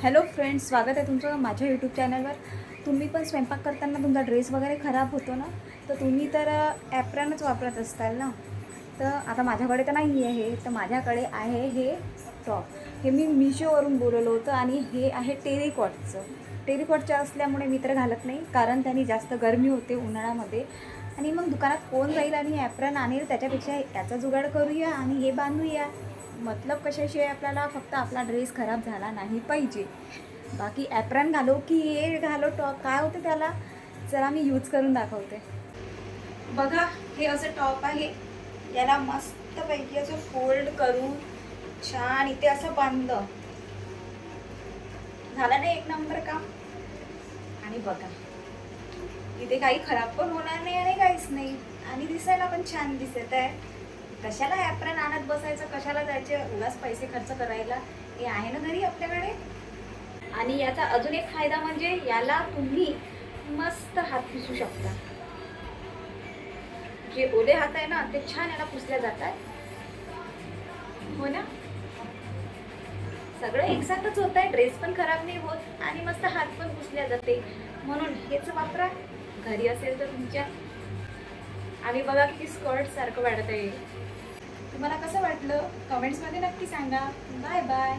Hello friends, स्वागत आहे तुमचं माझ्या यूट्यूब चॅनलवर. तुम्ही पण स्वयंपाक करताना तुमचा ड्रेस वगैरे खराब होतो ना, तर तुम्ही तर ॲप्रॉनच वापरत असताल ना. तर आता माझ्याकडे तर नाही आहे, तर माझ्याकडे आहे हे टॉप. हे मी मिशोवरून बोलवलं होतं आणि हे आहे टेरिकॉटचं. टेरिकॉटचं असल्यामुळे मी तर घालत नाही, कारण त्यांनी जास्त गरमी होते उन्हाळ्यामध्ये. आणि मग दुकानात कोण जाईल आणि ॲप्रॉन आणेल, त्याच्यापेक्षा याचा जुगाड करूया आणि हे बांधूया. मतलब कशाशिवाय आपल्याला फक्त आपला ड्रेस खराब झाला नाही पाहिजे. बाकी ॲप्रॉन घालो की हे घालो टॉप, काय होतं त्याला. जरा मी यूज करून दाखवते. बघा, हे असं टॉप आहे. याला मस्तपैकी असं फोल्ड करून छान इथे असं बांधलं झालं नाही, एक नंबर काम. आणि बघा, इथे काही खराब पण होणार नाही आणि काहीच नाही, आणि दिसायला पण छान दिसत आहे. कशाला ॲप्रॉन आणत बसायचं, कशाला जायचे उगाच पैसे खर्च करायला. हे आहे ना घरी आपल्याकडे. आणि याचा अजून एक फायदा म्हणजे याला तुम्ही मस्त हात पुसू शकता. जे ओले हात आहे ना, ते छान याला पुसल्या जातात. हो ना, सगळं एकसारखंच होत आहे. ड्रेस पण खराब नाही होत आणि मस्त हात पण पुसल्या जाते. म्हणून हेच वापरा घरी असेल तर तुमच्या. आणि बघा किती स्कर्ट सारखं वाटत आहे. तुम्हाला कसं वाटलं कमेंट्समध्ये नक्की सांगा. Bye bye.